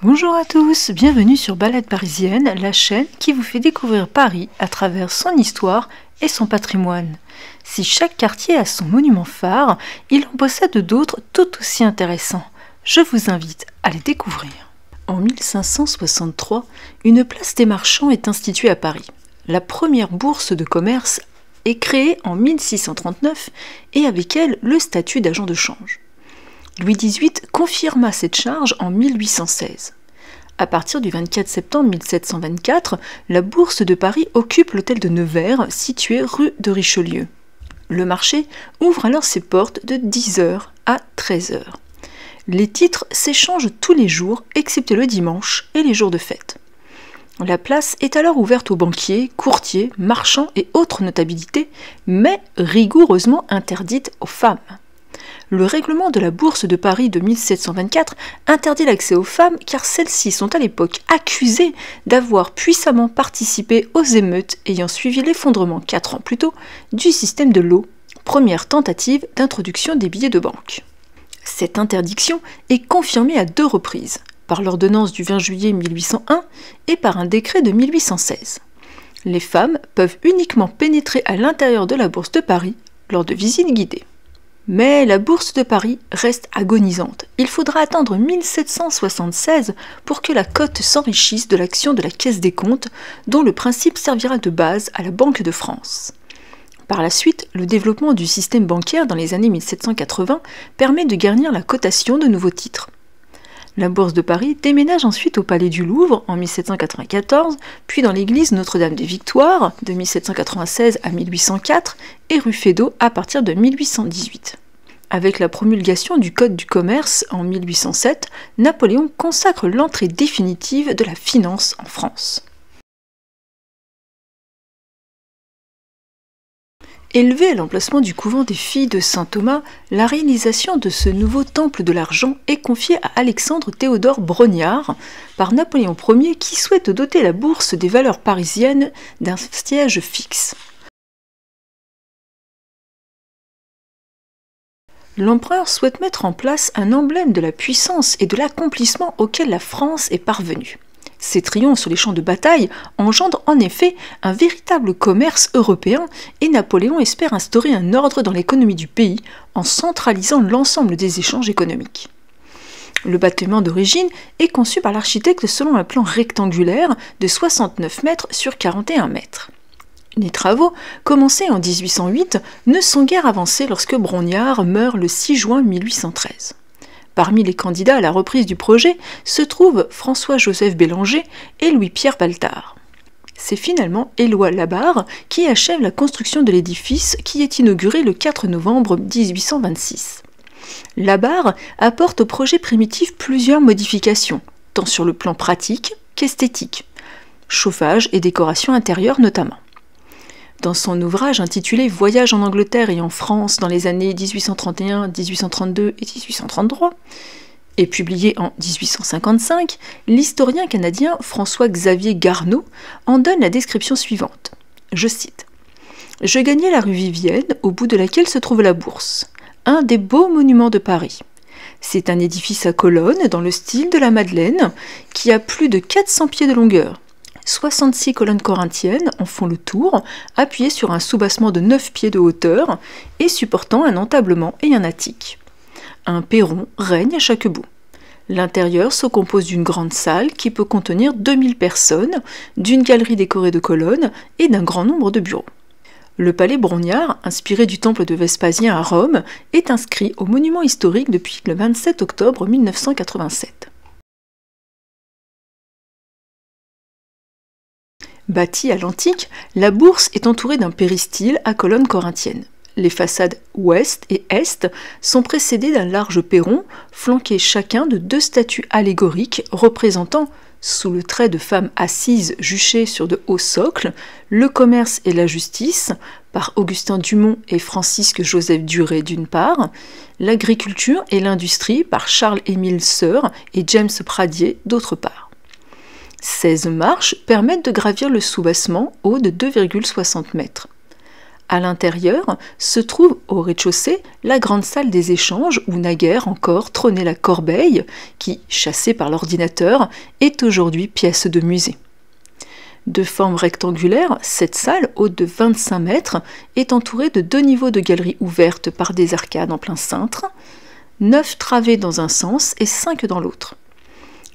Bonjour à tous, bienvenue sur Balade Parisienne, la chaîne qui vous fait découvrir Paris à travers son histoire et son patrimoine. Si chaque quartier a son monument phare, il en possède d'autres tout aussi intéressants. Je vous invite à les découvrir. En 1563, une place des marchands est instituée à Paris. La première bourse de commerce est créée en 1639 et avec elle le statut d'agent de change. Louis XVIII confirma cette charge en 1816. À partir du 24 septembre 1724, la Bourse de Paris occupe l'hôtel de Nevers, situé rue de Richelieu. Le marché ouvre alors ses portes de 10h à 13h. Les titres s'échangent tous les jours, excepté le dimanche et les jours de fête. La place est alors ouverte aux banquiers, courtiers, marchands et autres notabilités, mais rigoureusement interdite aux femmes. Le règlement de la Bourse de Paris de 1724 interdit l'accès aux femmes car celles-ci sont à l'époque accusées d'avoir puissamment participé aux émeutes ayant suivi l'effondrement 4 ans plus tôt du système de l'eau, première tentative d'introduction des billets de banque. Cette interdiction est confirmée à 2 reprises, par l'ordonnance du 20 juillet 1801 et par un décret de 1816. Les femmes peuvent uniquement pénétrer à l'intérieur de la Bourse de Paris lors de visites guidées. Mais la Bourse de Paris reste agonisante. Il faudra attendre 1776 pour que la cote s'enrichisse de l'action de la Caisse des comptes, dont le principe servira de base à la Banque de France. Par la suite, le développement du système bancaire dans les années 1780 permet de garnir la cotation de nouveaux titres. La Bourse de Paris déménage ensuite au Palais du Louvre en 1794, puis dans l'église Notre-Dame des Victoires de 1796 à 1804 et rue Feydeau à partir de 1818. Avec la promulgation du Code du commerce en 1807, Napoléon consacre l'entrée définitive de la finance en France. Élevé à l'emplacement du couvent des filles de Saint-Thomas, la réalisation de ce nouveau temple de l'argent est confiée à Alexandre Théodore Brognard par Napoléon Ier qui souhaite doter la bourse des valeurs parisiennes d'un siège fixe. L'empereur souhaite mettre en place un emblème de la puissance et de l'accomplissement auquel la France est parvenue. Ces triomphes sur les champs de bataille engendrent en effet un véritable commerce européen et Napoléon espère instaurer un ordre dans l'économie du pays en centralisant l'ensemble des échanges économiques. Le bâtiment d'origine est conçu par l'architecte selon un plan rectangulaire de 69 mètres sur 41 mètres. Les travaux, commencés en 1808, ne sont guère avancés lorsque Brognard meurt le 6 juin 1813. Parmi les candidats à la reprise du projet se trouvent François-Joseph Bélanger et Louis-Pierre Baltard. C'est finalement Éloi Labarre qui achève la construction de l'édifice qui est inauguré le 4 novembre 1826. Labarre apporte au projet primitif plusieurs modifications, tant sur le plan pratique qu'esthétique, chauffage et décoration intérieure notamment. Dans son ouvrage intitulé « Voyage en Angleterre et en France dans les années 1831, 1832 et 1833 », et publié en 1855, l'historien canadien François-Xavier Garneau en donne la description suivante. Je cite « Je gagnai la rue Vivienne, au bout de laquelle se trouve la Bourse, un des beaux monuments de Paris. C'est un édifice à colonnes dans le style de la Madeleine qui a plus de 400 pieds de longueur. 66 colonnes corinthiennes en font le tour, appuyées sur un soubassement de 9 pieds de hauteur et supportant un entablement et un attique. Un perron règne à chaque bout. L'intérieur se compose d'une grande salle qui peut contenir 2000 personnes, d'une galerie décorée de colonnes et d'un grand nombre de bureaux. Le palais Brognard, inspiré du temple de Vespasien à Rome, est inscrit au monument historique depuis le 27 octobre 1987. Bâtie à l'antique, la bourse est entourée d'un péristyle à colonnes corinthiennes. Les façades ouest et est sont précédées d'un large perron, flanqué chacun de 2 statues allégoriques représentant, sous le trait de femmes assises juchées sur de hauts socles, le commerce et la justice, par Augustin Dumont et Francisque-Joseph Duret d'une part, l'agriculture et l'industrie par Charles-Émile Seur et James Pradier d'autre part. 16 marches permettent de gravir le soubassement haut de 2,60 mètres. À l'intérieur se trouve, au rez-de-chaussée, la grande salle des échanges où naguère encore trônait la corbeille, qui, chassée par l'ordinateur, est aujourd'hui pièce de musée. De forme rectangulaire, cette salle, haute de 25 mètres, est entourée de 2 niveaux de galeries ouvertes par des arcades en plein cintre, 9 travées dans un sens et 5 dans l'autre.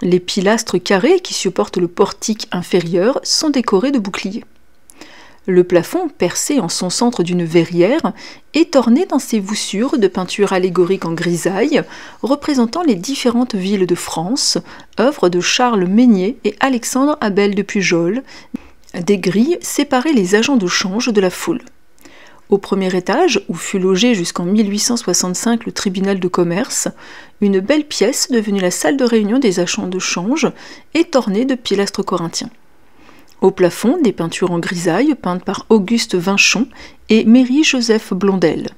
Les pilastres carrés qui supportent le portique inférieur sont décorés de boucliers. Le plafond, percé en son centre d'une verrière, est orné dans ses voussures de peintures allégoriques en grisaille, représentant les différentes villes de France, œuvres de Charles Meignet et Alexandre Abel de Pujol. Des grilles séparaient les agents de change de la foule. Au premier étage, où fut logé jusqu'en 1865 le tribunal de commerce, une belle pièce, devenue la salle de réunion des agents de change, est ornée de pilastres corinthiens. Au plafond, des peintures en grisaille peintes par Auguste Vinchon et Méry-Joseph Blondel.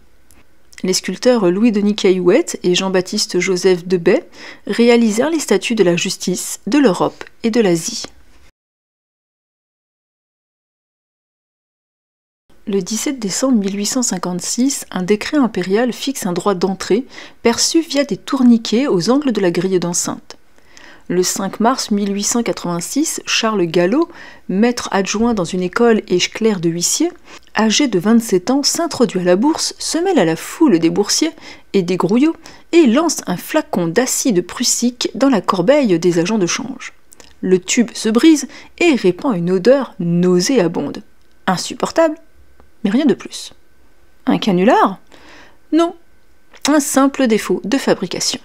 Les sculpteurs Louis-Denis Caillouette et Jean-Baptiste Joseph Debay réalisèrent les statues de la justice, de l'Europe et de l'Asie. Le 17 décembre 1856, un décret impérial fixe un droit d'entrée perçu via des tourniquets aux angles de la grille d'enceinte. Le 5 mars 1886, Charles Gallo, maître adjoint dans une école et clerc de huissier, âgé de 27 ans, s'introduit à la bourse, se mêle à la foule des boursiers et des grouillots et lance un flacon d'acide prussique dans la corbeille des agents de change. Le tube se brise et répand une odeur nauséabonde. Insupportable, mais rien de plus. Un canular? Non, un simple défaut de fabrication.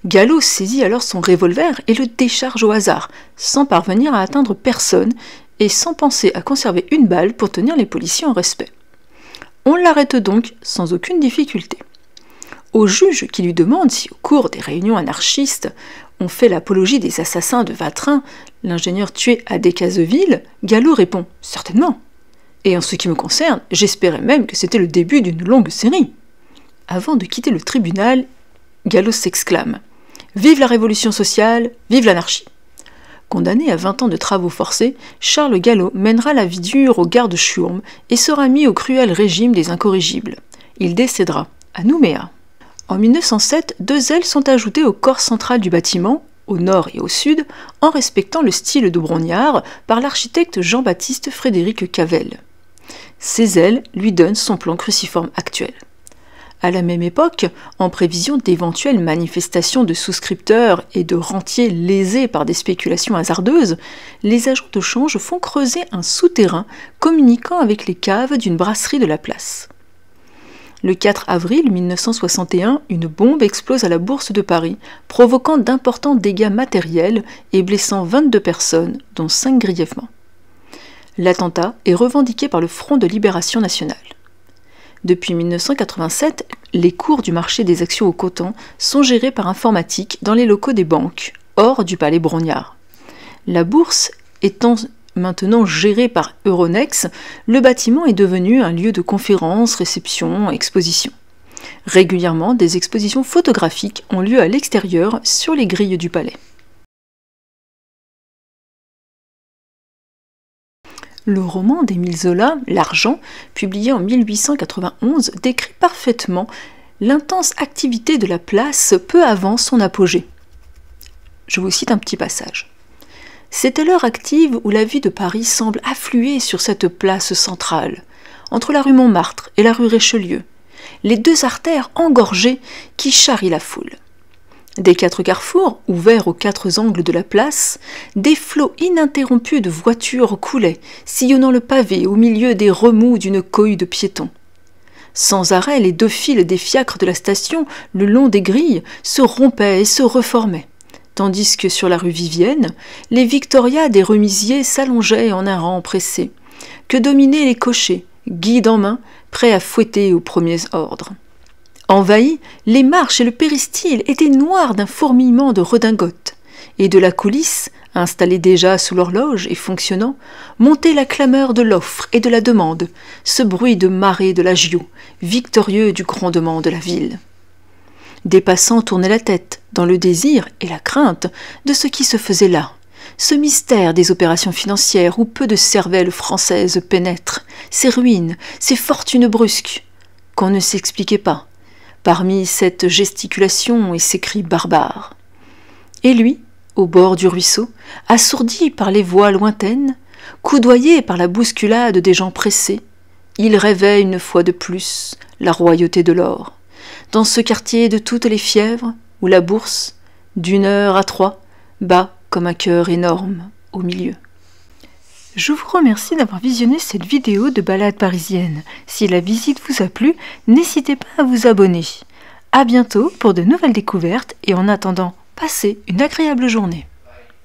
Gallo saisit alors son revolver et le décharge au hasard, sans parvenir à atteindre personne et sans penser à conserver une balle pour tenir les policiers en respect. On l'arrête donc sans aucune difficulté. Au juge qui lui demande si au cours des réunions anarchistes on fait l'apologie des assassins de Vatrin, l'ingénieur tué à Decazeville, Gallo répond « Certainement ». Et en ce qui me concerne, j'espérais même que c'était le début d'une longue série. Avant de quitter le tribunal, Gallo s'exclame « Vive la révolution sociale, vive l'anarchie !» Condamné à 20 ans de travaux forcés, Charles Gallo mènera la vie dure aux gardes chiourmes et sera mis au cruel régime des incorrigibles. Il décédera à Nouméa. En 1907, 2 ailes sont ajoutées au corps central du bâtiment, au nord et au sud, en respectant le style de Brognard par l'architecte Jean-Baptiste Frédéric Cavel. Ces ailes lui donnent son plan cruciforme actuel. À la même époque, en prévision d'éventuelles manifestations de souscripteurs et de rentiers lésés par des spéculations hasardeuses, les agents de change font creuser un souterrain communiquant avec les caves d'une brasserie de la place. Le 4 avril 1961, une bombe explose à la Bourse de Paris, provoquant d'importants dégâts matériels et blessant 22 personnes, dont 5 grièvement. L'attentat est revendiqué par le Front de Libération Nationale. Depuis 1987, les cours du marché des actions au coton sont gérés par informatique dans les locaux des banques, hors du palais Brognard. La bourse étant maintenant gérée par Euronext, le bâtiment est devenu un lieu de conférences, réceptions, expositions. Régulièrement, des expositions photographiques ont lieu à l'extérieur sur les grilles du palais. Le roman d'Émile Zola, L'Argent, publié en 1891, décrit parfaitement l'intense activité de la place peu avant son apogée. Je vous cite un petit passage. « C'était l'heure active où la vie de Paris semble affluer sur cette place centrale, entre la rue Montmartre et la rue Richelieu, les 2 artères engorgées qui charrient la foule. Des 4 carrefours, ouverts aux 4 angles de la place, des flots ininterrompus de voitures coulaient, sillonnant le pavé au milieu des remous d'une cohue de piétons. Sans arrêt, les 2 files des fiacres de la station, le long des grilles, se rompaient et se reformaient, tandis que sur la rue Vivienne, les victorias des remisiers s'allongeaient en un rang pressé, que dominaient les cochers, guides en main, prêts à fouetter aux premiers ordres. Envahis, les marches et le péristyle étaient noirs d'un fourmillement de redingotes, et de la coulisse, installée déjà sous l'horloge et fonctionnant, montait la clameur de l'offre et de la demande, ce bruit de marée de l'agio, victorieux du grondement de la ville. Des passants tournaient la tête, dans le désir et la crainte de ce qui se faisait là, ce mystère des opérations financières où peu de cervelles françaises pénètrent, ces ruines, ces fortunes brusques, qu'on ne s'expliquait pas, parmi cette gesticulation et ces cris barbares. Et lui, au bord du ruisseau, assourdi par les voix lointaines, coudoyé par la bousculade des gens pressés, il rêvait une fois de plus la royauté de l'or, dans ce quartier de toutes les fièvres, où la bourse, d'une heure à 3, bat comme un cœur énorme au milieu. Je vous remercie d'avoir visionné cette vidéo de balade parisienne. Si la visite vous a plu, n'hésitez pas à vous abonner. À bientôt pour de nouvelles découvertes et en attendant, passez une agréable journée.